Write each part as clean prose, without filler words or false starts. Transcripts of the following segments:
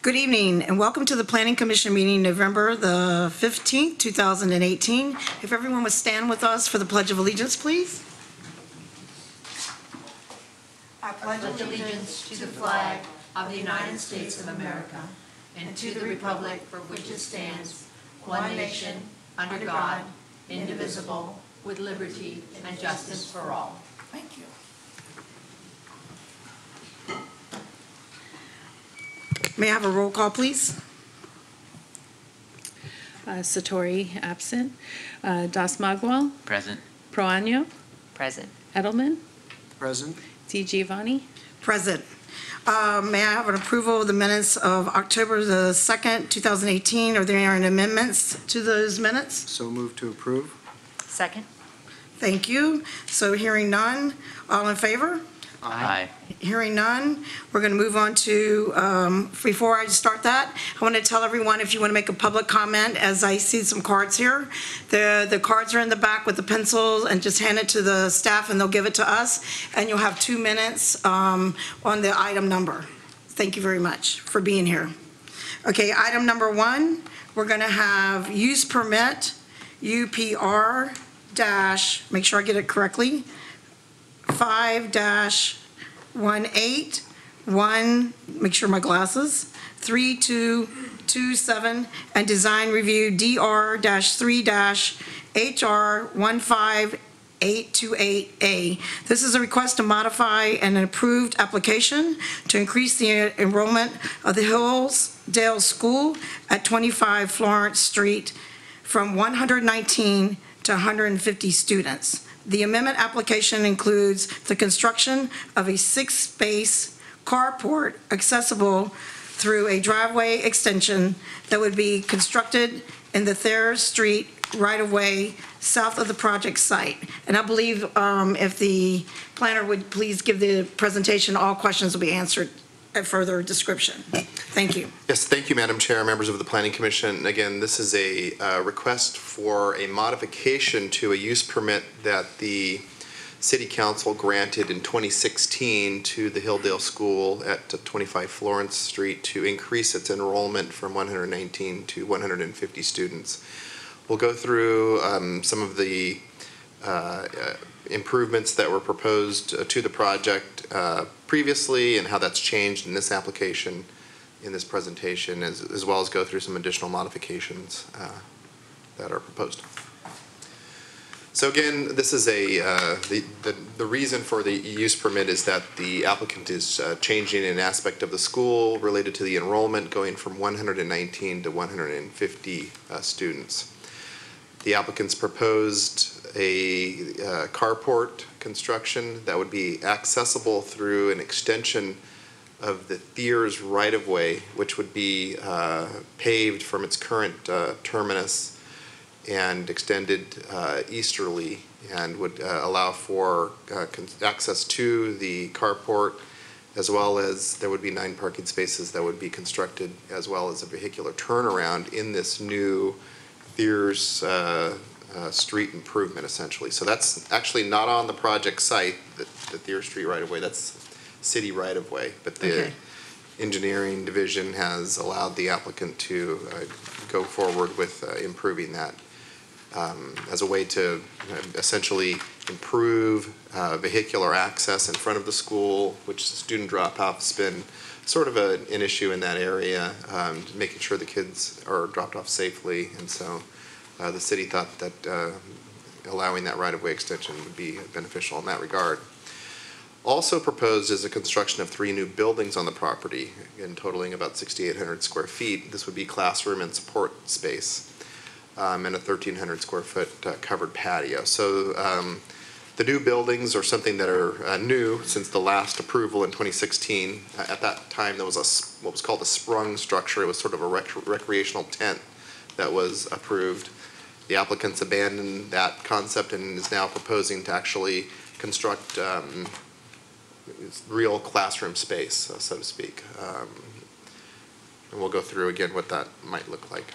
Good evening and welcome to the Planning Commission meeting November the 15th, 2018. If everyone would stand with us for the Pledge of Allegiance, please. I pledge allegiance to the flag of the United States of America and to the republic for which it stands, one nation, under God, indivisible, with liberty and justice for all. Thank you. May I have a roll call, please? Satori, absent. Das Magwal, Present. Proaño, Present. Edelman, Present. Di Giovanni. Present. May I have an approval of the minutes of October the 2nd, 2018? Are there any amendments to those minutes? So moved to approve. Second. Thank you. So hearing none, all in favor? Aye. Hearing none, we're going to move on to, before I start that, I want to tell everyone if you want to make a public comment, as I see some cards here, the cards are in the back with the pencils, and just hand it to the staff and they'll give it to us, and you'll have 2 minutes on the item number. Thank you very much for being here. Okay, item number 1, we're going to have use permit, UPR dash, make sure I get it correctly, 5-181, make sure my glasses, 3227, and design review DR-3-HR15828A. This is a request to modify an approved application to increase the enrollment of the Hillsdale School at 25 Florence Street from 119 to 150 students. The amendment application includes the construction of a 6-space carport accessible through a driveway extension that would be constructed in the Thayer Street right-of-way south of the project site. And I believe if the planner would please give the presentation, all questions will be answered at further description. Thank you. Yes, thank you, Madam Chair, members of the Planning Commission. Again, this is a request for a modification to a use permit that the City Council granted in 2016 to the Hillsdale School at 25 Florence Street to increase its enrollment from 119 to 150 students. We'll go through some of the improvements that were proposed to the project previously and how that's changed in this application, in this presentation, as well as go through some additional modifications that are proposed. So again, this is the reason for the use permit is that the applicant is changing an aspect of the school related to the enrollment, going from 119 to 150 students. The applicants proposed a carport construction that would be accessible through an extension of the Thiers right-of-way, which would be paved from its current terminus and extended easterly, and would allow for access to the carport, as well as there would be 9 parking spaces that would be constructed, as well as a vehicular turnaround in this new Thiers street improvement, essentially. So that's actually not on the project site, the Thiers Street right-of-way. That's city right-of-way, but the engineering division has allowed the applicant to go forward with improving that as a way to essentially improve vehicular access in front of the school, which student drop-off has been sort of an issue in that area, making sure the kids are dropped off safely, and so the city thought that allowing that right-of-way extension would be beneficial in that regard. Also proposed is a construction of 3 new buildings on the property, again totaling about 6,800 square feet. This would be classroom and support space, and a 1,300 square foot covered patio. So the new buildings are something that are new since the last approval in 2016. At that time, there was what was called a sprung structure. It was sort of a recreational tent that was approved. The applicants abandoned that concept and is now proposing to actually construct real classroom space, so to speak. And we'll go through again what that might look like.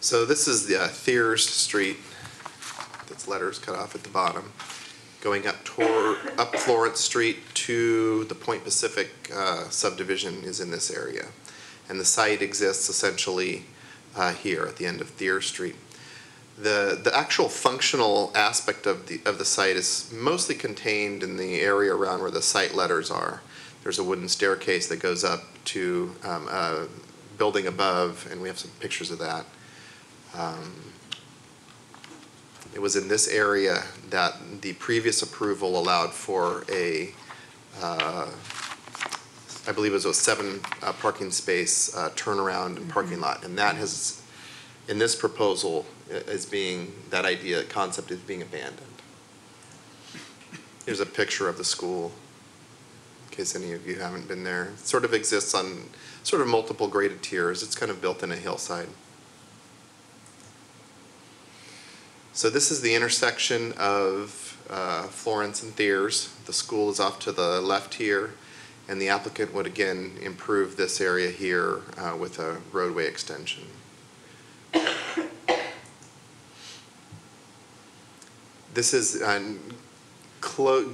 So this is the Thiers Street. That's letters cut off at the bottom. going up Florence Street to the Point Pacific subdivision is in this area. And the site exists essentially here at the end of Thayer Street. The actual functional aspect of the site is mostly contained in the area around where the site letters are. There's a wooden staircase that goes up to a building above, and we have some pictures of that. It was in this area that the previous approval allowed for I believe it was a 7 parking space turnaround and parking lot, and that has, in this proposal, that concept is being abandoned. Here's a picture of the school, in case any of you haven't been there. It sort of exists on sort of multiple graded tiers. It's kind of built in a hillside. So this is the intersection of Florence and Thiers. The school is off to the left here, and the applicant would again improve this area here with a roadway extension. This is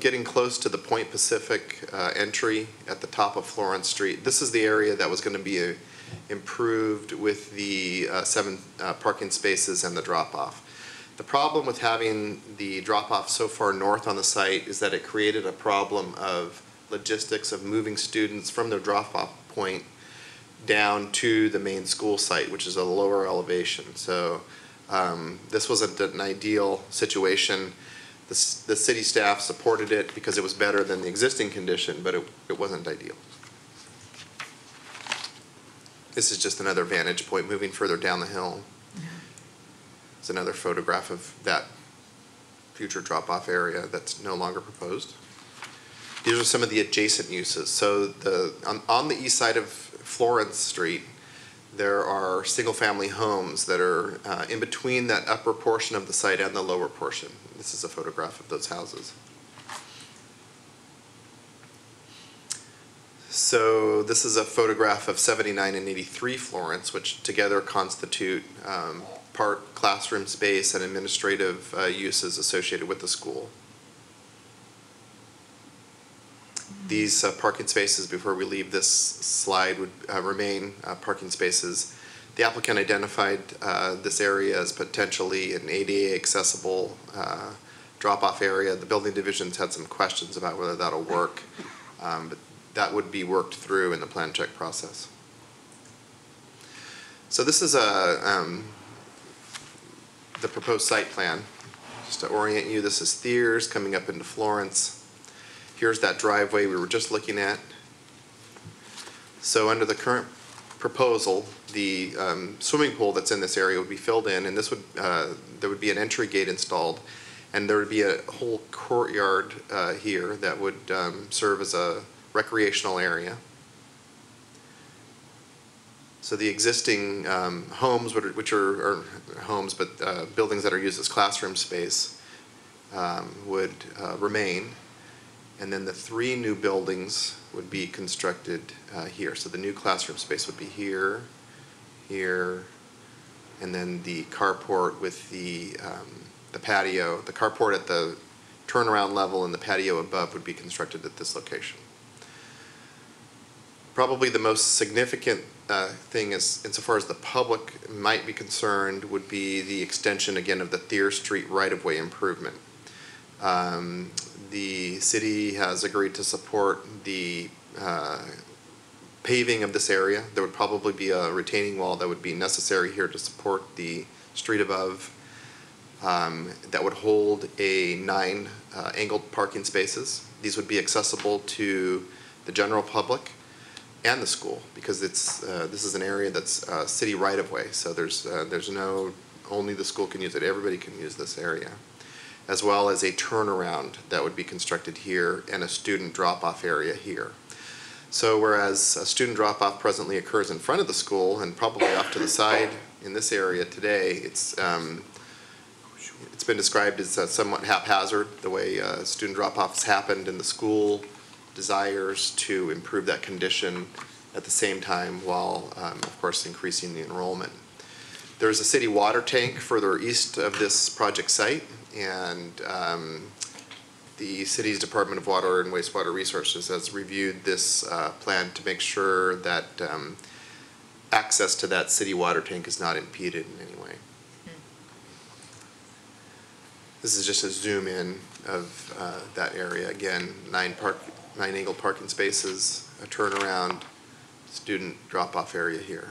getting close to the Point Pacific entry at the top of Florence Street. This is the area that was going to be improved with the 7 parking spaces and the drop-off. The problem with having the drop-off so far north on the site is that it created a problem of logistics of moving students from the drop-off point down to the main school site, which is a lower elevation. So this wasn't an ideal situation. The city staff supported it because it was better than the existing condition, but it wasn't ideal. This is just another vantage point moving further down the hill. It's another photograph of that future drop-off area that's no longer proposed. These are some of the adjacent uses. So on the east side of Florence Street, there are single-family homes that are in between that upper portion of the site and the lower portion. This is a photograph of those houses. So this is a photograph of 79 and 83 Florence, which together constitute part classroom space and administrative uses associated with the school. These parking spaces, before we leave this slide, would remain parking spaces. The applicant identified this area as potentially an ADA accessible drop-off area. The building divisions had some questions about whether that'll work, but that would be worked through in the plan check process. So this is the proposed site plan. Just to orient you, this is Thiers coming up into Florence. Here's that driveway we were just looking at. So under the current proposal, the swimming pool that's in this area would be filled in, and this would there would be an entry gate installed, and there would be a whole courtyard here that would serve as a recreational area. So the existing homes, which are homes, but buildings that are used as classroom space, would remain. And then the 3 new buildings would be constructed here. So the new classroom space would be here, here, and then the carport with the patio. The carport at the turnaround level and the patio above would be constructed at this location. Probably the most significant thing is, insofar as the public might be concerned, would be the extension again of the Thayer Street right-of-way improvement. The city has agreed to support the paving of this area. There would probably be a retaining wall that would be necessary here to support the street above that would hold 9 angled parking spaces. These would be accessible to the general public and the school, because it's this is an area that's city right-of-way, so there's no only the school can use it. Everybody can use this area, as well as a turnaround that would be constructed here and a student drop-off area here. So whereas a student drop-off presently occurs in front of the school and probably off to the side in this area today, it's been described as somewhat haphazard, the way student drop-offs happened, and the school desires to improve that condition at the same time while, of course, increasing the enrollment. There's a city water tank further east of this project site, and the city's Department of Water and Wastewater Resources has reviewed this plan to make sure that access to that city water tank is not impeded in any way. This is just a zoom in of that area. Again, 9 angled parking spaces, a turnaround, student drop-off area here.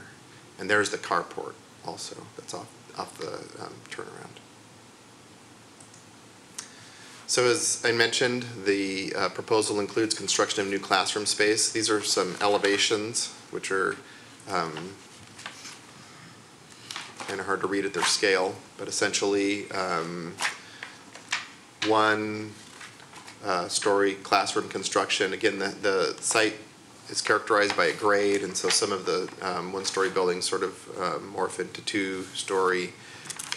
And there's the carport also, that's off the turnaround. So as I mentioned, the proposal includes construction of new classroom space. These are some elevations, which are kind of hard to read at their scale, but essentially one story classroom construction. Again, the site is characterized by a grade, and so some of the one-story buildings sort of morph into two-story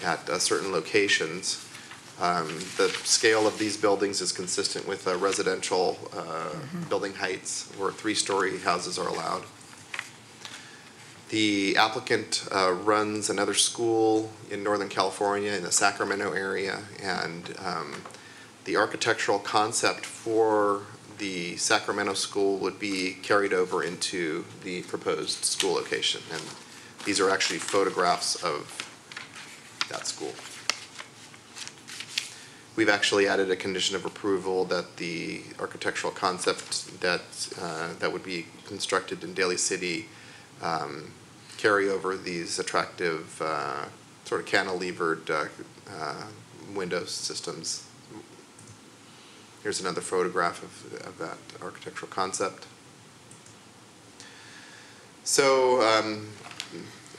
at certain locations. The scale of these buildings is consistent with residential building heights, where 3-story houses are allowed. The applicant runs another school in Northern California in the Sacramento area, and the architectural concept for the Sacramento school would be carried over into the proposed school location. And these are actually photographs of that school. We've actually added a condition of approval that the architectural concept that would be constructed in Daly City carry over these attractive sort of cantilevered window systems. Here's another photograph of that architectural concept. So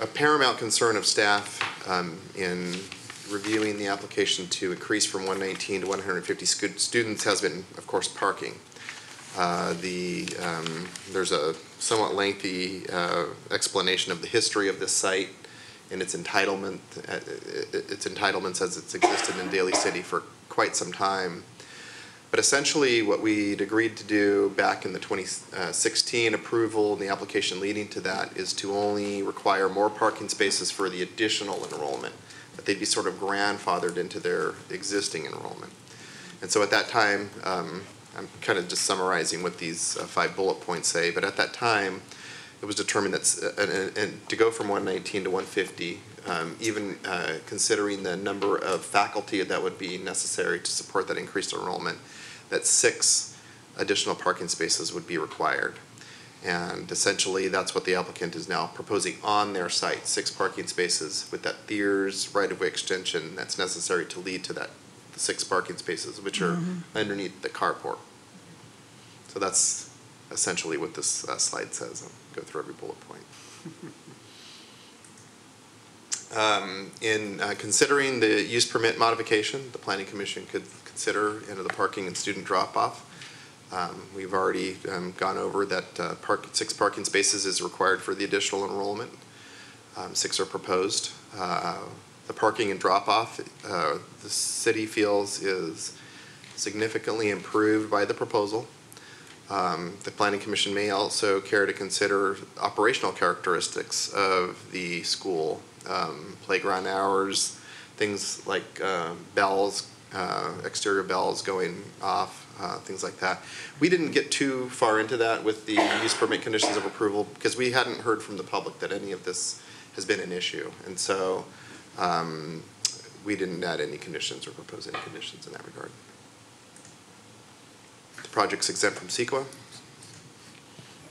a paramount concern of staff in reviewing the application to increase from 119 to 150 students has been, of course, parking. There's a somewhat lengthy explanation of the history of this site and its entitlements as it's existed in Daly City for quite some time. But essentially what we'd agreed to do back in the 2016 approval and the application leading to that is to only require more parking spaces for the additional enrollment, that they'd be sort of grandfathered into their existing enrollment. And so at that time, I'm kind of just summarizing what these 5 bullet points say, but at that time, it was determined that and to go from 119 to 150, even considering the number of faculty that would be necessary to support that increased enrollment, that 6 additional parking spaces would be required. And essentially, that's what the applicant is now proposing on their site, 6 parking spaces with that Thiers right-of-way extension that's necessary to lead to that 6 parking spaces, which are underneath the carport. So that's essentially what this slide says. I'll go through every bullet point. In considering the use permit modification, the Planning Commission could consider the parking and student drop-off. We've already gone over that 6 parking spaces is required for the additional enrollment. 6 are proposed. The parking and drop-off, the city feels is significantly improved by the proposal. The Planning Commission may also care to consider operational characteristics of the school, playground hours, things like bells, exterior bells going off, things like that. We didn't get too far into that with the use permit conditions of approval because we hadn't heard from the public that any of this has been an issue. And so we didn't add any conditions or propose any conditions in that regard. The project's exempt from CEQA,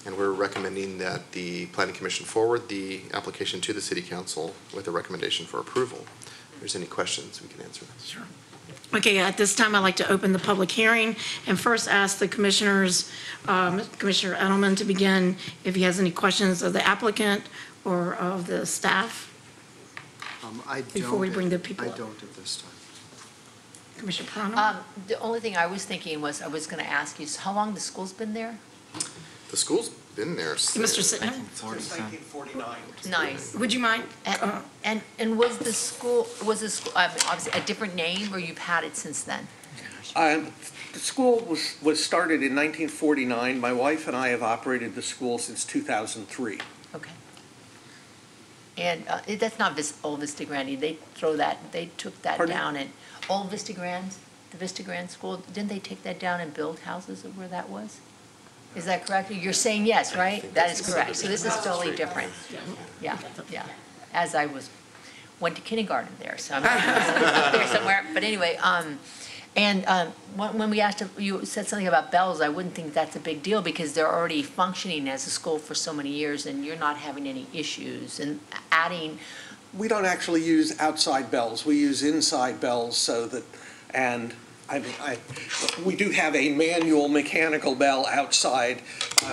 and we're recommending that the Planning Commission forward the application to the City Council with a recommendation for approval. If there's any questions, we can answer them. Sure. Okay, at this time, I'd like to open the public hearing and first ask the commissioners, Commissioner Edelman, to begin if he has any questions of the applicant or of the staff. Before we bring the people up. I don't at this time. Commissioner Perano? The only thing I was thinking was, I was going to ask you, how long the school's been there? The school's been there since Mr. Sitnam? Since 1949. Nice. Would you mind? And was the school, obviously a different name, or you've had it since then? The school was started in 1949. My wife and I have operated the school since 2003. Okay. And that's not Old Vista Grande. They took that Pardon? down, and Old Vista Grande? the Vista Grand School, didn't they take that down and build houses where that was? Is that correct? You're saying yes, right? That is correct. So this is totally different. Yeah, yeah. As I went to kindergarten there, so I'm up there somewhere. But anyway, when we asked, you said something about bells, I wouldn't think that's a big deal because they're already functioning as a school for so many years and you're not having any issues. And adding, We don't actually use outside bells. We use inside bells so that, and we do have a manual mechanical bell outside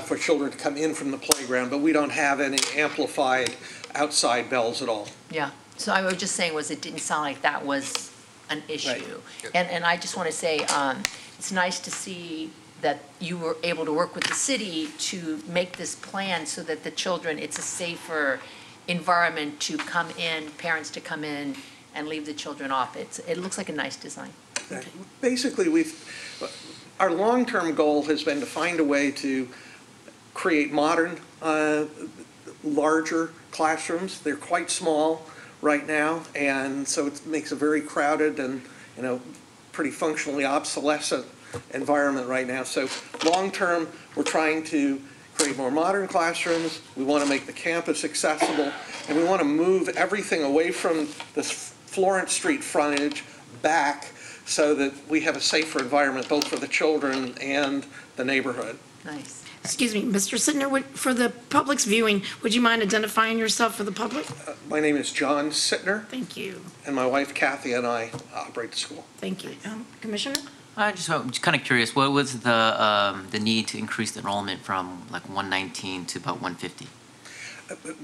for children to come in from the playground, but we don't have any amplified outside bells at all. yeah. So I was just saying it didn't sound like that was an issue. And I just want to say, it's nice to see that you were able to work with the city to make this plan so that the children, it's a safer environment to come in, parents to come in and leave the children off. It looks like a nice design. Basically, our long-term goal has been to find a way to create modern, larger classrooms. They're quite small right now, and so it makes a very crowded and, pretty functionally obsolescent environment right now. So long-term, we're trying to create more modern classrooms. We want to make the campus accessible, and we want to move everything away from this Florence Street frontage back so that we have a safer environment both for the children and the neighborhood. Nice. Excuse me, Mr. Sittner, for the public's viewing, would you mind identifying yourself for the public? My name is John Sittner, Thank you. and my wife Kathy and I operate the school. Thank you. Commissioner? I'm just kind of curious, what was the need to increase the enrollment from like 119 to about 150?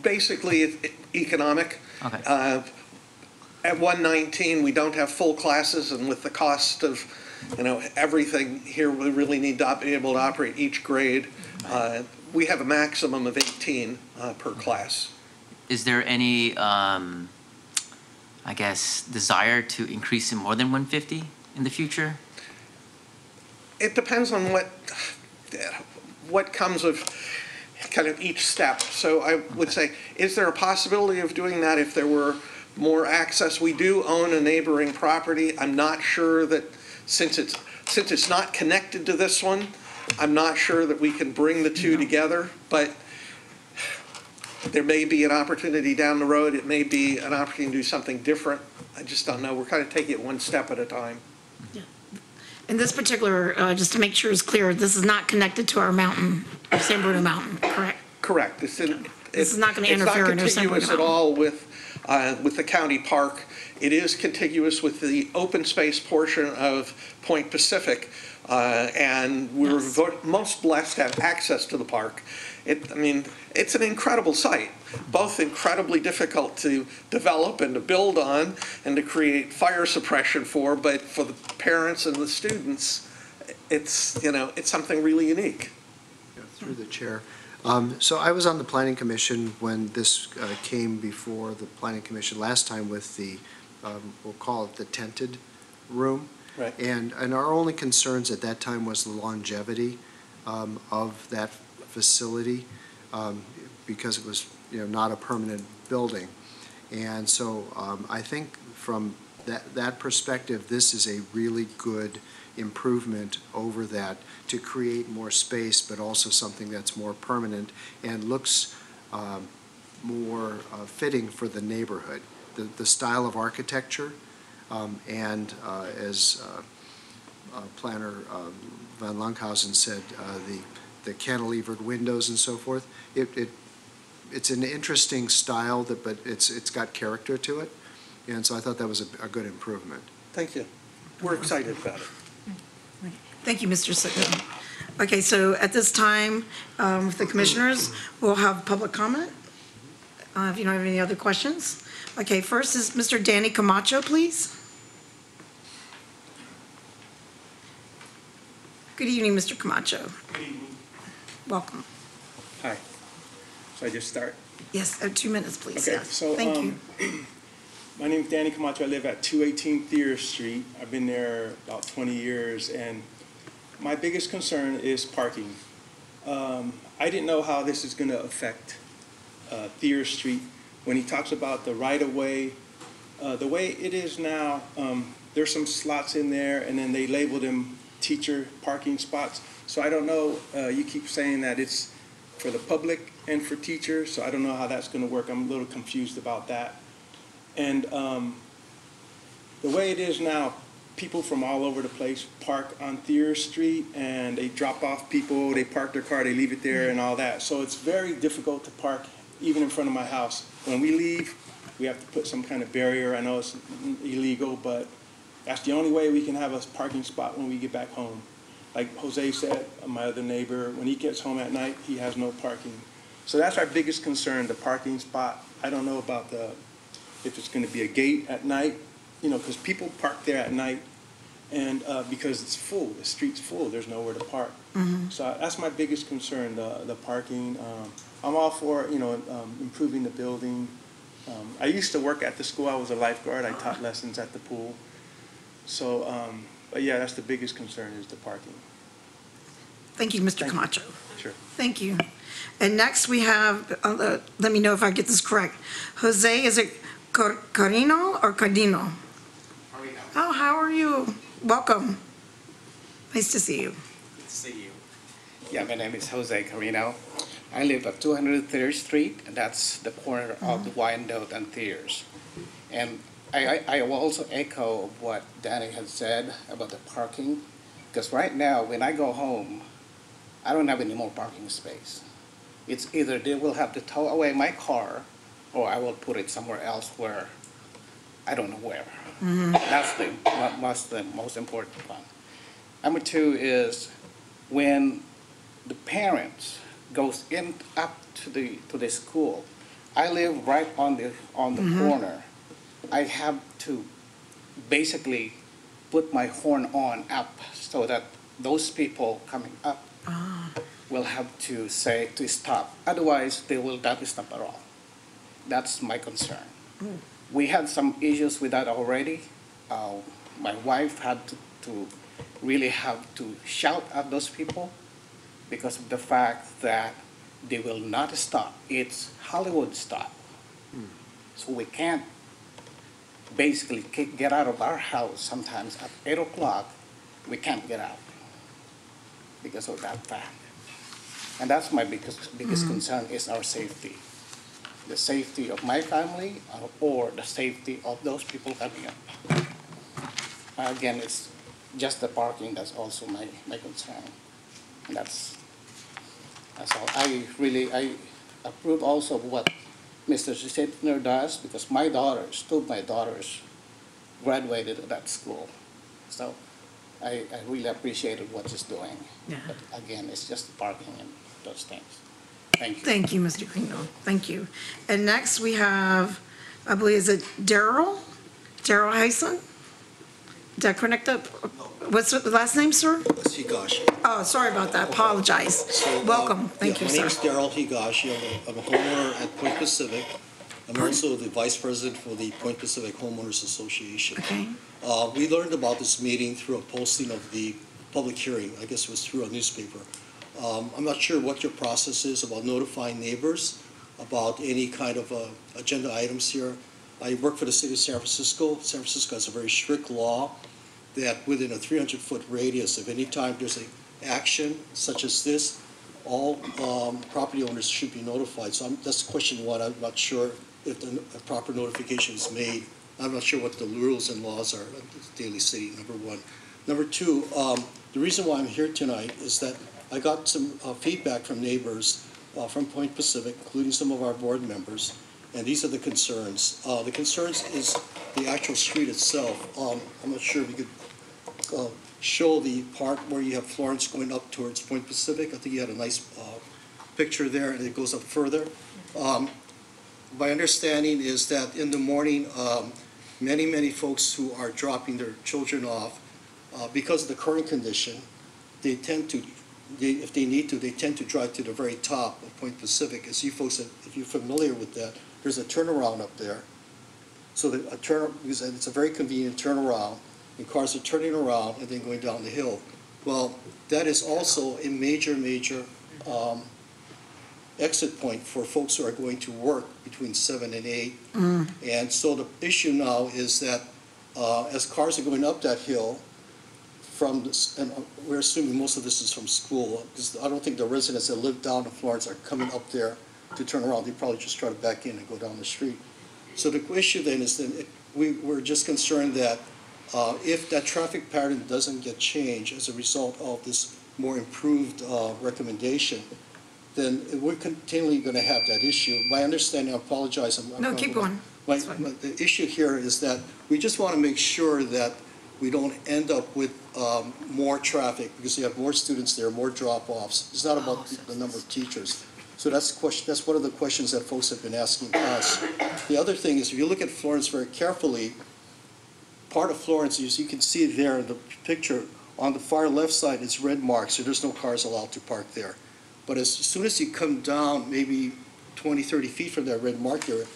Basically, economic. Okay. At 119, we don't have full classes, and with the cost of, everything here, we really need to be able to operate each grade. We have a maximum of 18 per class. Is there any, desire to increase it more than 150 in the future? It depends on what comes of kind of each step. So I would say, is there a possibility of doing that if there were more access? We do own a neighboring property. I'm not sure that, since it's not connected to this one, I'm not sure that we can bring the two together, but there may be an opportunity down the road. It may be an opportunity to do something different. I just don't know. We're kind of taking it one step at a time. In this particular, just to make sure it's clear, this is not connected to our mountain, San Bruno Mountain, correct? Correct. This is not going to interfere in our San Bruno It's not contiguous at all with the county park. It is contiguous with the open space portion of Point Pacific, and we're most blessed to have access to the park. It's an incredible site, both incredibly difficult to develop and to build on and to create fire suppression for, but for the parents and the students, it's something really unique. Through the chair. So I was on the Planning Commission when this came before the Planning Commission last time with the, we'll call it the tented room. Right. And our only concerns at that time was the longevity of that facility because it was, not a permanent building. And so I think from that perspective, this is a really good improvement over that to create more space, but also something that's more permanent and looks more fitting for the neighborhood. The style of architecture and as planner Van Lankhausen said, the cantilevered windows and so forth, it's an interesting style, but it's got character to it. And so I thought that was a good improvement. Thank you. We're excited about it. Thank you, Mr. Sittner. Okay, so at this time, with the commissioners, we'll have public comment. If you don't have any other questions. Okay, first is Mr. Danny Camacho, please. Good evening, Mr. Camacho. Good evening. Welcome. Hi. So I just start? Yes, 2 minutes, please. Okay, Yes. so Thank you. my name is Danny Camacho. I live at 218 Thier Street. I've been there about 20 years, and my biggest concern is parking. I didn't know how this is going to affect Thier Street. When he talks about the right-of-way The way it is now, there's some slots in there, and then they label them teacher parking spots. So I don't know, you keep saying that it's for the public and for teachers, so I don't know how that's gonna work. I'm a little confused about that. And the way it is now, people from all over the place park on Thier Street, and they drop off people, they park their car, they leave it there and all that. So it's very difficult to park even in front of my house. When we leave, we have to put some kind of barrier. I know it's illegal, but that's the only way we can have a parking spot when we get back home. Like Jose said, my other neighbor, when he gets home at night, he has no parking. So that's our biggest concern, the parking spot. I don't know about if it's gonna be a gate at night, you know, because people park there at night, and because it's full, the street's full, there's nowhere to park. So that's my biggest concern, the parking. I'm all for, you know, improving the building. I used to work at the school. I was a lifeguard. I taught lessons at the pool. So, but yeah, that's the biggest concern is the parking. Thank you, Mr. Thank you. Camacho. Sure. Thank you. And next we have, let me know if I get this correct. Jose, is it Carino or Cardino? Oh, how are you? Welcome. Nice to see you. Good to see you. Yeah, my name is Jose Carino. I live at 203rd Street, and that's the corner of the Wyandotte and Thiers. And I will also echo what Danny had said about the parking, because right now, when I go home, I don't have any more parking space. It's either they will have to tow away my car, or I will put it somewhere else where, I don't know where. That's the most important one. Number two is when the parents goes in up to the school. I live right on the corner. I have to basically put my horn on up so that those people coming up will have to say to stop. Otherwise, they will not stop at all. That's my concern. We had some issues with that already. My wife had to really have to shout at those people because of the fact that they will not stop. It's Hollywood stop. So we can't basically get out of our house sometimes at 8 o'clock. We can't get out because of that fact. And that's my biggest concern is our safety. The safety of my family or the safety of those people coming up. Again, it's just the parking that's also my concern. And that's all. I approve also of what Mr. Sitner does because two of my daughters graduated at that school. So I really appreciated what he's doing. Yeah. But again, it's just the parking and those things. Thank you. Thank you, Mr. Carino. Thank you. And next we have, I believe, is it Daryl? Daryl Hyson? Did I connect up? What's the last name, sir? Higashi. Oh, sorry about that. Apologize. So, Welcome. Thank you, My sir. name is Daryl Higashi. I'm a homeowner at Point Pacific. I'm also the vice president for the Point Pacific Homeowners Association. Okay. We learned about this meeting through a posting of the public hearing. I guess it was through a newspaper. I'm not sure what your process is about notifying neighbors about any kind of agenda items here. I work for the city of San Francisco. San Francisco has a very strict law that within a 300-foot radius, if any time there's an action such as this, all property owners should be notified. So that's question one. I'm not sure if the proper notification is made. I'm not sure what the rules and laws are at Daly City, number one. Number two, the reason why I'm here tonight is that I got some feedback from neighbors from Point Pacific, including some of our board members, and these are the concerns. The concerns is the actual street itself. I'm not sure if you could show the part where you have Florence going up towards Point Pacific. I think you had a nice picture there, and it goes up further. My understanding is that in the morning, many folks who are dropping their children off, because of the current condition, they tend to, if they need to, they tend to drive to the very top of Point Pacific. As you folks, if you're familiar with that, there's a turnaround up there. So it's a very convenient turnaround, and cars are turning around and then going down the hill. Well, that is also a major exit point for folks who are going to work between 7 and 8. And so the issue now is that as cars are going up that hill from this, and we're assuming most of this is from school, because I don't think the residents that live down in Florence are coming up there to turn around. They probably just try to back in and go down the street. So the issue then is that we're just concerned that if that traffic pattern doesn't get changed as a result of this more improved recommendation, then we're continually going to have that issue. My understanding, I apologize. No, keep going. The issue here is that we just want to make sure that we don't end up with more traffic because you have more students there, more drop-offs. It's not about the number of teachers. So that's one of the questions that folks have been asking us. The other thing is, if you look at Florence very carefully, part of Florence, as you can see there in the picture, on the far left side, it's red marked, so there's no cars allowed to park there. But as soon as you come down maybe 20, 30 feet from that red mark area,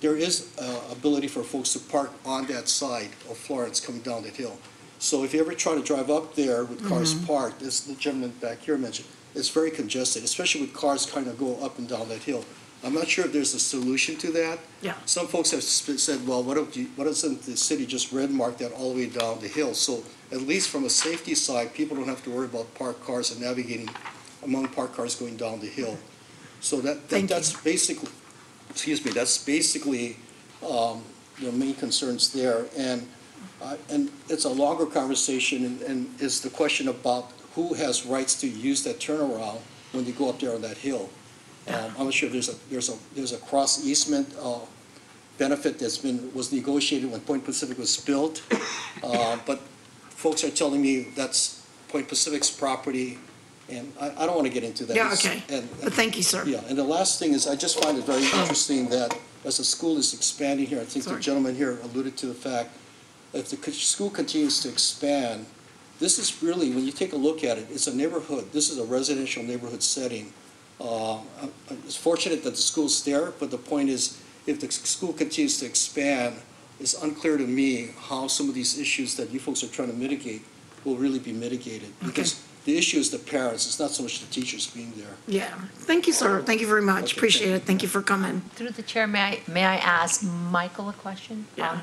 there is ability for folks to park on that side of Florence coming down that hill. So if you ever try to drive up there with cars parked, as the gentleman back here mentioned, it's very congested, especially with cars kind of go up and down that hill. I'm not sure if there's a solution to that. Yeah. Some folks have said, well, why doesn't the city just red mark that all the way down the hill? So at least from a safety side, people don't have to worry about parked cars and navigating among parked cars going down the hill. So that's basically, that's basically the main concerns there. And it's a longer conversation, and it's the question about who has rights to use that turnaround when they go up there on that hill. I'm not sure if there's a cross easement benefit was negotiated when Point Pacific was built, but folks are telling me that's Point Pacific's property, and I don't want to get into that. Yeah, okay. But thank you, sir. Yeah, and the last thing is, I just find it very interesting that as the school is expanding here, I think the gentleman here alluded to the fact, if the school continues to expand, this is really, when you take a look at it, it's a neighborhood. This is a residential neighborhood setting. It's fortunate that the school's there, but the point is, if the school continues to expand, it's unclear to me how some of these issues that you folks are trying to mitigate will really be mitigated. Because the issue is the parents, it's not so much the teachers being there. Yeah. Thank you, sir. Thank you very much. Okay, Appreciate it. Thank you for coming. Through the chair, may I ask Michael a question? Yeah.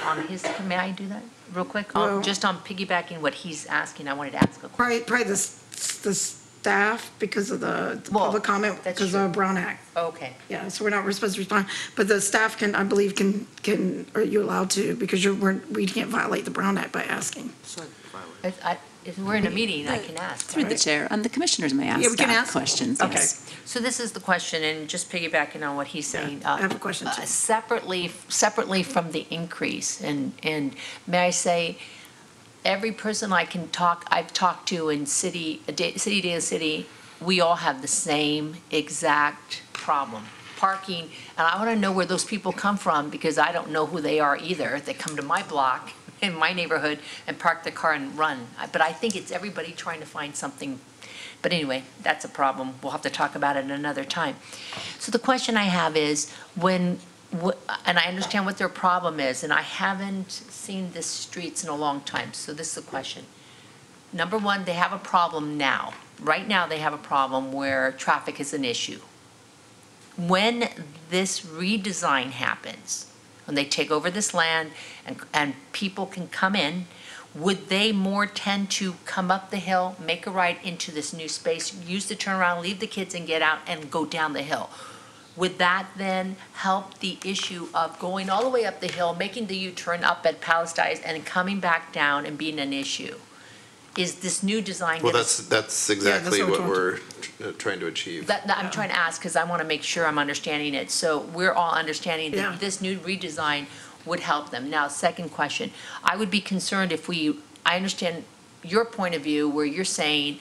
On his, may I do that real quick? Well- Just on piggybacking what he's asking, I wanted to ask a question. Probably the staff, because of the Well, public comment, that's because of Brown Act. Okay. Yeah, so we're supposed to respond, but the staff can, I believe, are you allowed to, because we can't violate the Brown Act by asking. If we're in a meeting, I can ask. Through the chair, the commissioners may ask Yeah, we can staff ask. questions. Okay. Yes. So this is the question, and just piggybacking on what he's saying. I have a question, too. Separately from the increase, and may I say, every person I've talked to in city, we all have the same exact problem. Parking, and I want to know where those people come from, because I don't know who they are either. They come to my block, in my neighborhood, and park the car and run. But I think it's everybody trying to find something. But anyway, that's a problem. We'll have to talk about it another time. So the question I have is, and I understand what their problem is, and I haven't seen the streets in a long time, so this is the question. Number one, they have a problem now. Right now, they have a problem where traffic is an issue. When this redesign happens, when they take over this land and people can come in, would they more tend to come up the hill, make a right into this new space, use the turnaround, leave the kids and get out and go down the hill? Would that then help the issue of going all the way up the hill, making the U-turn up at Palestine and coming back down and being an issue? Is this new design? Well, that's exactly what what we're trying to achieve. I'm trying to ask because I want to make sure I'm understanding it. So we're all understanding Yeah. that this new redesign would help them. Now, second question, I would be concerned I understand your point of view where you're saying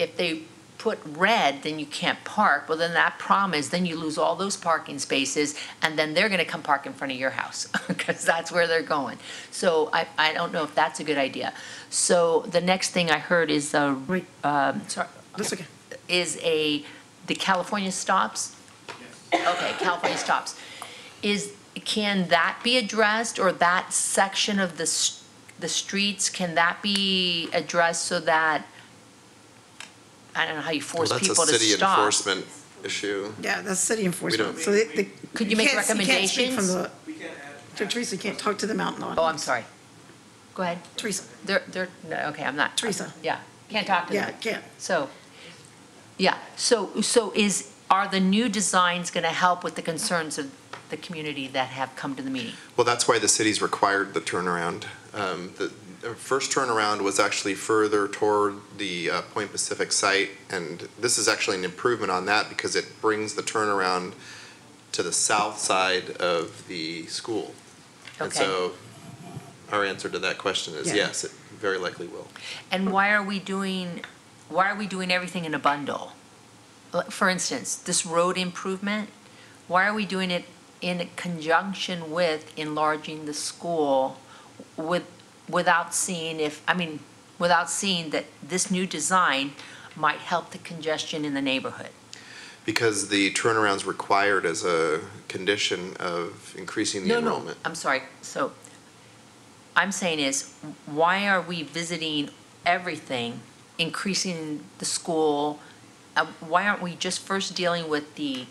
if they put red, then you can't park. Well, then that problem is then you lose all those parking spaces and then they're going to come park in front of your house because that's where they're going. So I don't know if that's a good idea. So the next thing I heard is Wait. sorry. That's okay. Is the California stops? Yes. Okay, California stops. Can that be addressed, or that section of the streets, can that be addressed so that I don't know how you force Well, people to stop. That's a city enforcement issue. Yeah, that's city enforcement. don't- So Could you make can't speak recommendations? from the, Teresa, you can't talk to them out in the Oh, I'm audience. sorry. Go ahead. Teresa, No, okay, I'm not. Teresa. Yeah, can't talk to them. yeah, can't. So, yeah, so are the new designs going to help with the concerns of the community that have come to the meeting? Well, that's why the city's required the turnaround. The first turnaround was actually further toward the Point Pacific site, and this is actually an improvement on that because it brings the turnaround to the south side of the school. And Okay. so our answer to that question is Yeah. yes, it very likely will. And why are we doing everything in a bundle? For instance, this road improvement, why are we doing it in conjunction with enlarging the school without seeing that this new design might help the congestion in the neighborhood? Because the turnaround's required as a condition of increasing the enrollment. I'm sorry. So I'm saying is, why are we visiting everything, increasing the school? Why aren't we just first dealing with the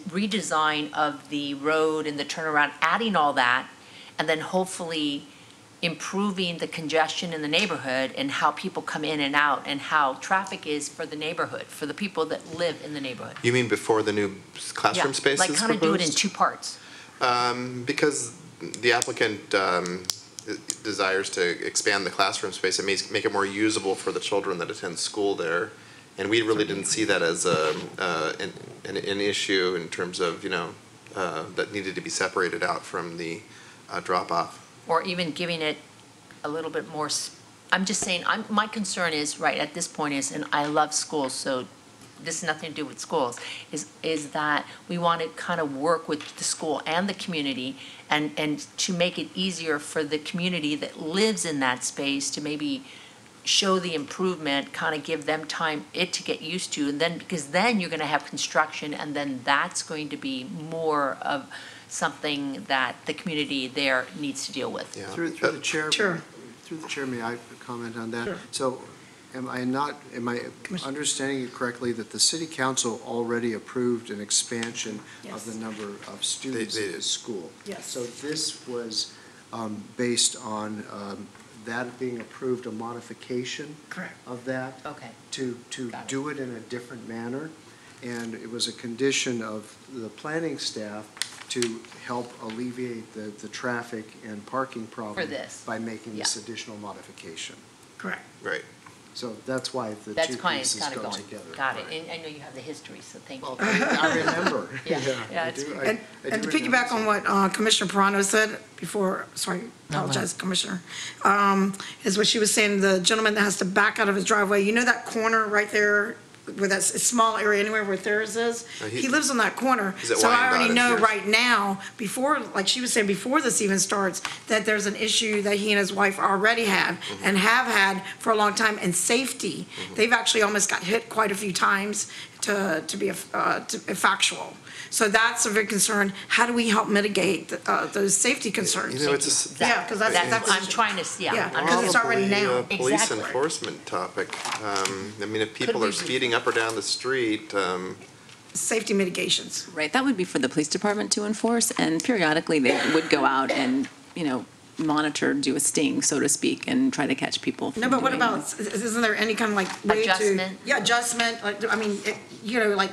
redesign of the road and the turnaround, adding all that, and then hopefully improving the congestion in the neighborhood and how people come in and out and how traffic is for the neighborhood, for the people that live in the neighborhood? You mean before the new classroom Yeah, space is like kind of do it in proposed? 2 parts. Because the applicant desires to expand the classroom space and make it more usable for the children that attend school there. And we really didn't see that as an issue in terms of, that needed to be separated out from the drop-off. Or even giving it a little bit more, I'm just saying, my concern is, right, at this point is, and I love schools, so this has nothing to do with schools, is that we want to kind of work with the school and the community and to make it easier for the community that lives in that space to maybe show the improvement, kind of give them time to get used to, and then, because then you're going to have construction, and then that's going to be more of something that the community there needs to deal with. Yeah. Through the chair. Sure. Through the chair, may I comment on that? Sure. So am I understanding it correctly that the city council already approved an expansion of Yes. the number of students They in the did. school? Yes. So this was based on that being approved, a modification Correct. of that? Okay. To Got it. do it in a different manner? And it was a condition of the planning staff to help alleviate the traffic and parking problem. For this. By making this Yeah. additional modification. Correct. Right. So that's why the That's two kind pieces of go going. together. Got it. And I know you have the history, so thank Well, you. I remember. Yeah, yeah, I it's- do- And I do to remember piggyback on what Commissioner Pirano said before, sorry, apologize, Commissioner, is what she was saying, the gentleman that has to back out of his driveway, you know that corner right there, where that small area anywhere where theirs is? He lives on that corner. Is it So I already Wyandotte know yours? right now, before, like she was saying, before this even starts, that there's an issue that he and his wife already had and have had for a long time, and safety. They've actually almost got hit quite a few times to be factual. So that's a big concern. How do we help mitigate those safety concerns? It's a Yeah, because that's. I'm trying to, yeah. Yeah, I'm because it's already now. Probably a police Exactly. enforcement topic. I mean, if people we are do- speeding up or down the street, Safety mitigations. Right, that would be for the police department to enforce, and periodically they would go out and, monitor, do a sting, so to speak, and try to catch people from No, but what doing- about, isn't there any kind of like way to? Adjustment? Yeah, adjustment, like, I mean, like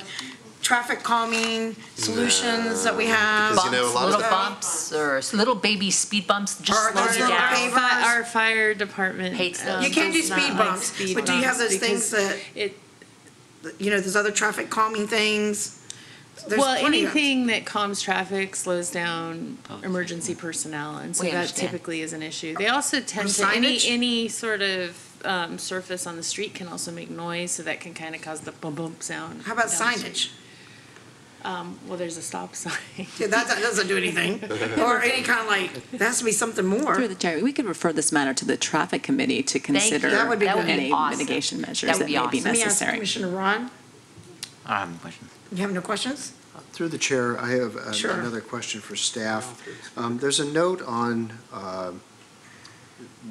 traffic calming solutions that we have. Because, a lot of Little bumps or little baby speed bumps, just Or slow those you little down. pavers. Our fire department. Hates those. You can't do does not speed like bumps, speed but do you have bumps those things because that, it, there's other traffic calming things? There's well, plenty of- anything that calms traffic slows down emergency personnel, and so We that understand. typically is an issue. They also tend to, signage? any sort of surface on the street can also make noise, so that can kind of cause the bump bump sound. How about down the street. signage? Well, there's a stop sign. Yeah, that doesn't do anything. Or any kind of like, there has to be something more. Through the chair, we could refer this matter to the traffic committee to you. consider That would be good. any awesome. mitigation measures That would that be may be awesome. Let me ask necessary. Commissioner Ron, I don't have a question. you have no questions? Through the chair, I have Sure. another question for staff. There's a note on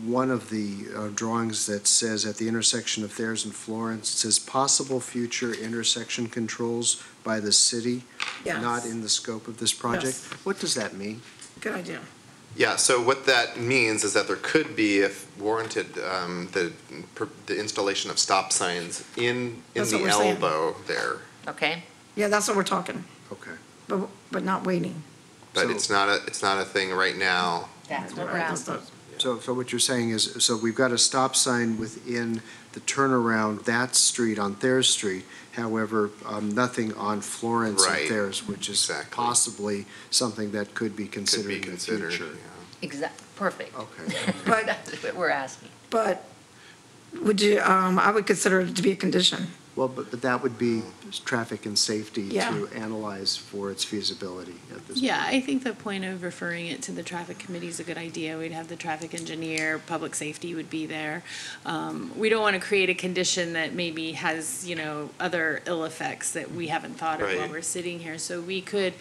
one of the drawings that says at the intersection of Thayers and Florence, it says possible future intersection controls by the city, Yes. not in the scope of this project. Yes. What does that mean? Good idea. Yeah, so what that means is that there could be, if warranted, the installation of stop signs in That's what the we're saying. elbow there. Okay? Yeah, that's what we're talking, Okay. but not waiting. But So- it's not a thing right now. That's what we're Right, asking. So what you're saying is, so we've got a stop sign within the turnaround, that street on Thayers Street, however, nothing on Florence and Right. Thayers, which is Exactly. possibly something that could be Could considered be in the considered, future. yeah. Exact, perfect. Okay. But, That's what we're asking. but would you, I would consider it to be a condition. Well, but that would be traffic and safety Yeah. to analyze for its feasibility at this point. Yeah, I think the point of referring it to the traffic committee is a good idea. We'd have the traffic engineer, public safety would be there. We don't want to create a condition that maybe has, other ill effects that we haven't thought of while Right. we're sitting here. So we could,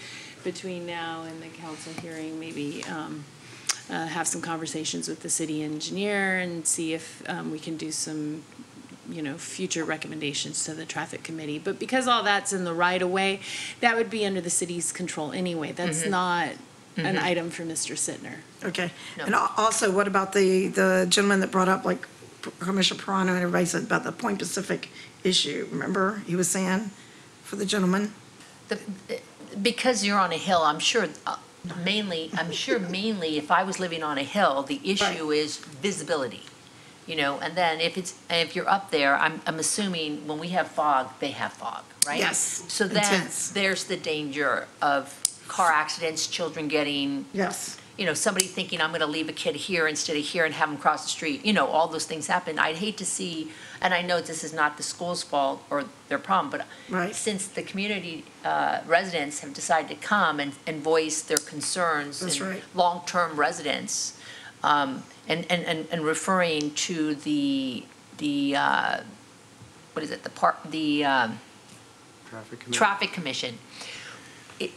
between now and the council hearing, maybe have some conversations with the city engineer and see if we can do some future recommendations to the traffic committee. But because all that's in the right of way, that would be under the city's control anyway. That's not an item for Mr. Sittner. Okay. No. And also, what about the gentleman that brought up, like Commissioner Pirano and everybody said about the Point Pacific issue? Remember, he was saying for the gentleman? Because you're on a hill, I'm sure mainly if I was living on a hill, the issue is visibility. And then if you're up there, I'm assuming when we have fog, they have fog, right? Yes, So then intense. there's the danger of car accidents, children getting, Yes. somebody thinking I'm going to leave a kid here instead of here and have them cross the street. All those things happen. I'd hate to see, and I know this is not the school's fault or their problem, but Right. since the community residents have decided to come and voice their concerns, That's and right. long-term residents, and referring to the what is it, the Traffic committee? traffic commission.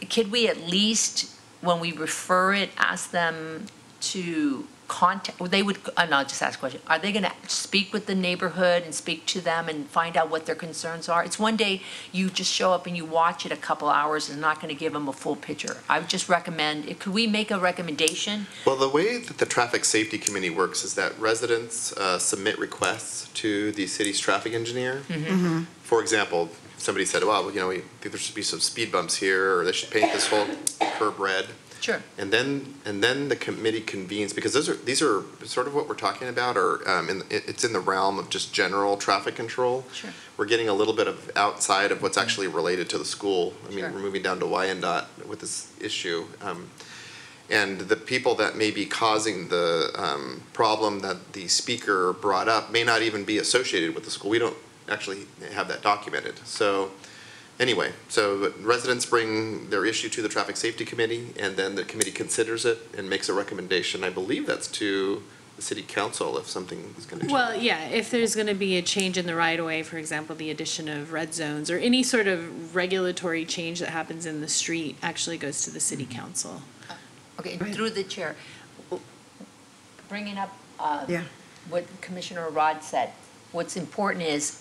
Could we at least, when we refer it, ask them to contact, I'll just ask a question. Are they going to speak with the neighborhood and speak to them and find out what their concerns are? It's one day you just show up and you watch it a couple hours and not going to give them a full picture. I would just recommend, could we make a recommendation? Well, the way that the Traffic Safety Committee works is that residents submit requests to the city's traffic engineer. For example, somebody said, well, there should be some speed bumps here, or they should paint this whole curb red. Sure. And then the committee convenes, because these are sort of what we're talking about, or it's in the realm of just general traffic control. Sure. We're getting a little bit of outside of what's actually related to the school. I mean, Sure. we're moving down to Wyandotte with this issue. And the people that may be causing the problem that the speaker brought up may not even be associated with the school. We don't actually have that documented. So anyway, so residents bring their issue to the Traffic Safety Committee, and then the committee considers it and makes a recommendation. I believe that's to the city council if something is going to change. Well, yeah, if there's going to be a change in the right of way, for example, the addition of red zones or any sort of regulatory change that happens in the street actually goes to the city council. Okay, through the chair, bringing up Yeah. what Commissioner Rod said, what's important is,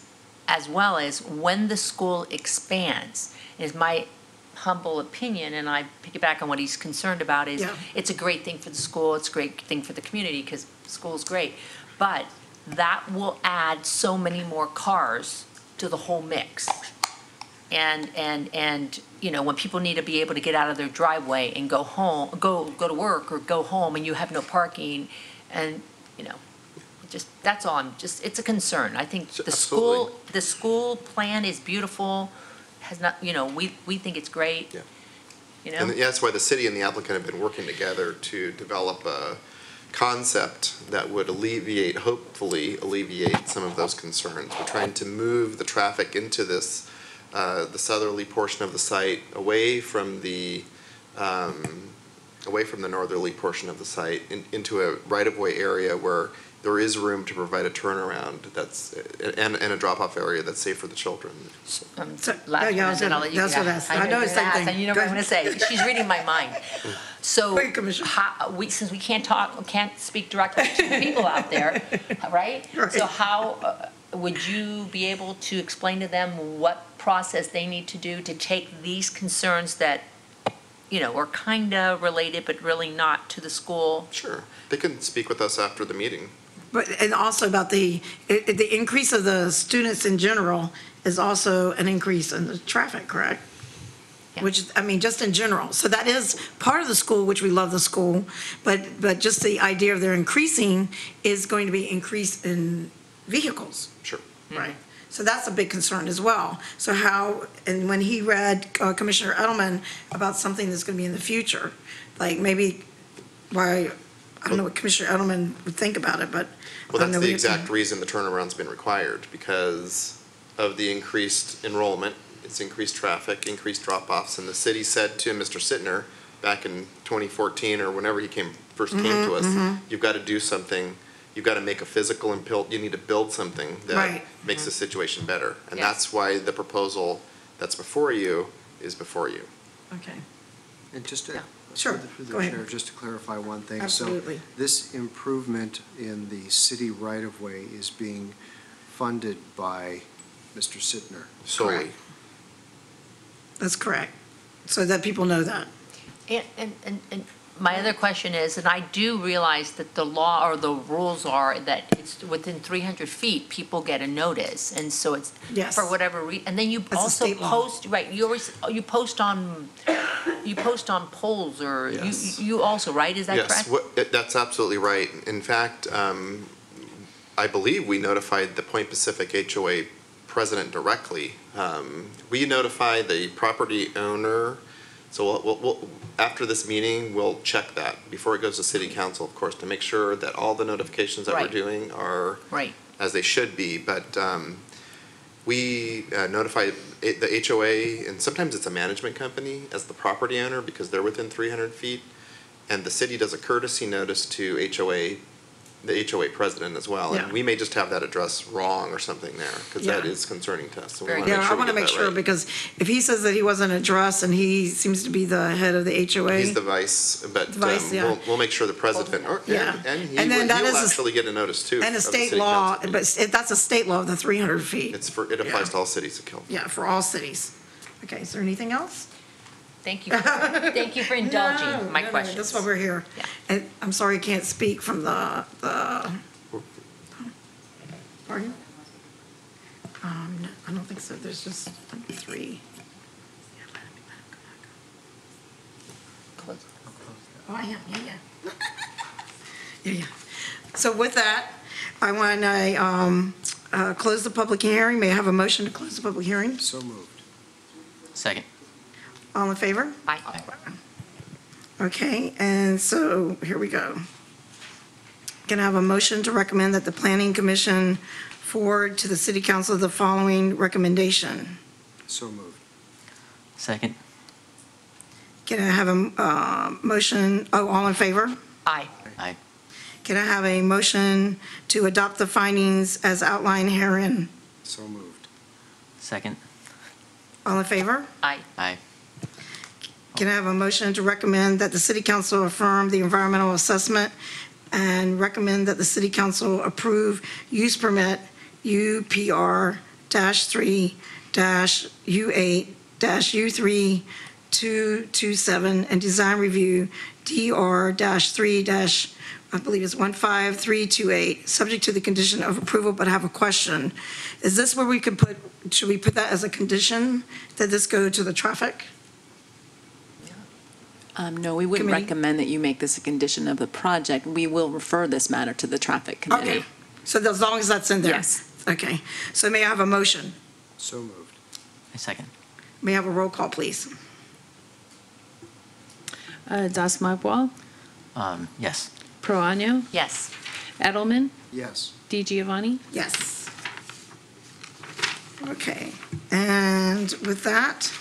as well as when the school expands, is my humble opinion, and I piggyback on what he's concerned about, is Yeah. it's a great thing for the school, it's a great thing for the community, because school's great, but that will add so many more cars to the whole mix. And when people need to be able to get out of their driveway and go home, go to work or go home, and you have no parking, and, just, that's all, it's a concern. I think the school plan is beautiful, has not, we think it's great. Yeah. And that's why the city and the applicant have been working together to develop a concept that would hopefully alleviate some of those concerns. We're trying to move the traffic into this, the southerly portion of the site, away from the northerly portion of the site, into a right-of-way area where there is room to provide a turnaround that's, and a drop-off area that's safe for the children. So- Last yeah, one, and then I'll let you. that's what I asked. I know the you're same gonna ask, thing. And you know what I'm gonna say, she's reading my mind. So, Go ahead, Commissioner. since we can't speak directly to the people out there, right? Right. So how, would you be able to explain to them what process they need to do to take these concerns that, are kinda related, but really not to the school? Sure. They can speak with us after the meeting. But, and also about the increase of the students in general is also an increase in the traffic, correct? Yeah. Which, I mean, just in general. So that is part of the school, which we love the school, but just the idea of their increasing is going to be increase in vehicles. Sure. Right. So that's a big concern as well. So how, and when he read Commissioner Edelman about something that's going to be in the future, like maybe, why, I don't know what Commissioner Edelman would think about it, but. Well, I know that's we the have to- exact reason the turnaround's been required, because of the increased enrollment, it's increased traffic, increased drop-offs, and the city said to Mr. Sittner back in 2014, or whenever he first came to us, you've got to do something, you've got to make a physical and you need to build something that Right. makes the situation better. And Yes. that's why the proposal that's before you is before you. Okay. And just to, Sure, through the go ahead. chair, just to clarify one thing. Absolutely. So this improvement in the city right-of-way is being funded by Mr. Sittner. Solely. Correct. That's correct. So that people know that. And my other question is, and I do realize that the law or the rules are that it's within 300 feet, people get a notice, and so it's, Yes. for whatever reason, and then you a also state law. post, right, you post on polls, or Yes. you also, right, is that correct? Yes, that's absolutely right. In fact, I believe we notified the Point Pacific HOA president directly. We notify the property owner, so we'll, after this meeting, we'll check that before it goes to city council, of course, to make sure that all the notifications that we're Right. doing are Right, as they should be, but we notify the HOA, and sometimes it's a management company as the property owner because they're within 300 feet, and the city does a courtesy notice to the HOA president as well. Yeah. And we may just have that address wrong or something there, because that Yeah. is concerning to us. So we Very wanna Yeah, I we want to get make that sure, right. because if he says that he wasn't addressed and he seems to be the head of the HOA. He's the vice, but Vice, yeah. we'll make sure the president, Yeah. and And then that he'll is a- actually get a notice too. And of a the state city law, council. but that's a state law of the 300 feet. It applies to all cities of California. Yeah, for all cities. Okay, is there anything else? thank you, thank you for indulging my questions. That's why we're here. Yeah. And I'm sorry I can't speak from the, pardon? No, I don't think so, there's just three. Close. Oh, I am, yeah. Yeah. So with that, I want to close the public hearing. May I have a motion to close the public hearing? So moved. Second. All in favor? Aye. Okay, and so here we go. Can I have a motion to recommend that the Planning Commission forward to the City Council the following recommendation? So moved. Second. Can I have a motion, all in favor? Aye. Aye. Can I have a motion to adopt the findings as outlined herein? So moved. Second. All in favor? Aye. Aye. Can I have a motion to recommend that the City Council affirm the environmental assessment and recommend that the City Council approve use permit UPR-3-U8-U3-227 and design review DR-3- I believe it's 15328, subject to the condition of approval, but I have a question. Is this where we could put, should we put that as a condition, that this go to the traffic? No, we wouldn't Committee? recommend that you make this a condition of the project. We will refer this matter to the traffic committee. Okay, so as long as that's in there? Yes. Okay, so may I have a motion? So moved. Second. May I have a roll call, please? Das Magwal, Yes. Proano, Yes. Edelman, Yes. Di Giovanni. Yes. Okay, and with that,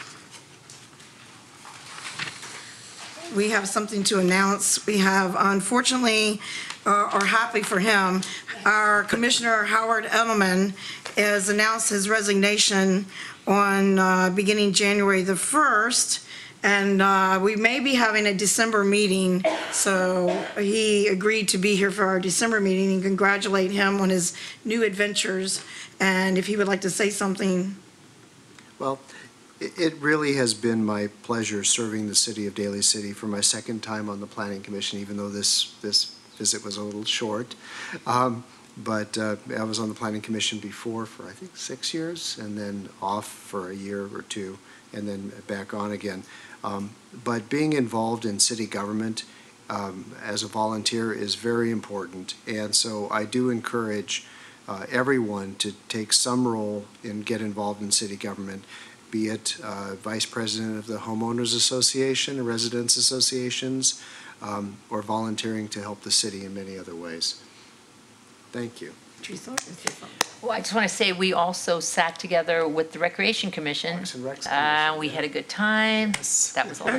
we have something to announce. We have, unfortunately, or happy for him, our Commissioner Howard Edelman has announced his resignation on beginning January the 1st, and we may be having a December meeting, so he agreed to be here for our December meeting, and congratulate him on his new adventures, and if he would like to say something. Well, it really has been my pleasure serving the city of Daly City for my second time on the Planning Commission, even though this visit was a little short. But I was on the Planning Commission before for, I think, 6 years, and then off for a year or two, and then back on again. But being involved in city government as a volunteer is very important, and so I do encourage everyone to take some role and get involved in city government, be it vice president of the homeowners association, residents associations, or volunteering to help the city in many other ways. Thank you. Teresa? Well, I just want to say, we also sat together with the Recreation Commission. Parks and Recs Commission, We yeah. had a good time. Yes. That was all.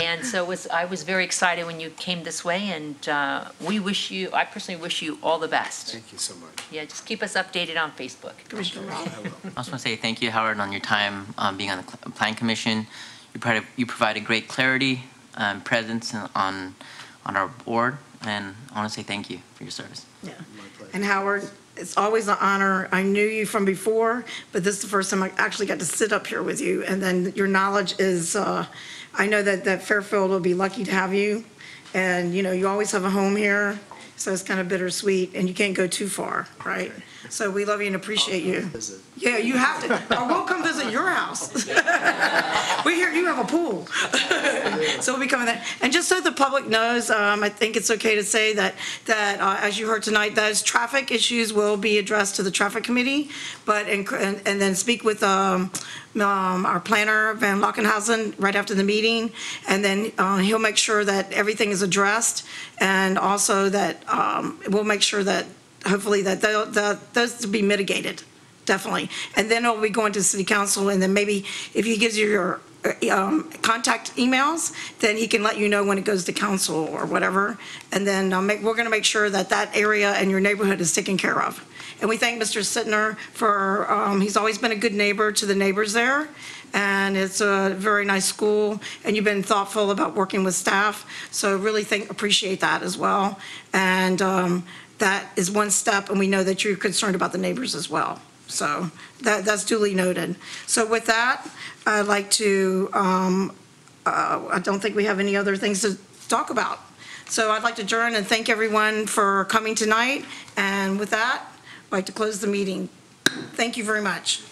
And so I was very excited when you came this way, and I personally wish you all the best. Thank you so much. Yeah, just keep us updated on Facebook. Commissioner Rob? I also want to say thank you, Howard, on your time being on the Plan Commission. You provided great clarity and presence on our board, and I want to say thank you for your service. Yeah. My pleasure. And Howard, it's always an honor. I knew you from before, but this is the first time I actually got to sit up here with you. And then your knowledge is, I know that Fairfield will be lucky to have you. And, you always have a home here, so it's kind of bittersweet, and you can't go too far, right? So we love you and appreciate you. Visit. Yeah, you have to, or we'll come visit your house. We hear you have a pool. So we'll be coming there. And just so the public knows, I think it's okay to say that as you heard tonight, those traffic issues will be addressed to the traffic committee, but, and then speak with our planner, Van Lockenhausen, right after the meeting, and then he'll make sure that everything is addressed, and also that we'll make sure that hopefully that those to be mitigated, definitely. And then it'll be going to city council, and then maybe if he gives you your contact emails, then he can let you know when it goes to council or whatever. And then we're going to make sure that that area and your neighborhood is taken care of. And we thank Mr. Sittner for, he's always been a good neighbor to the neighbors there. And it's a very nice school, and you've been thoughtful about working with staff. So really appreciate that as well. And that is one step, and we know that you're concerned about the neighbors as well. So that's duly noted. So with that, I'd like to, I don't think we have any other things to talk about. So I'd like to adjourn and thank everyone for coming tonight. And with that, I'd like to close the meeting. Thank you very much.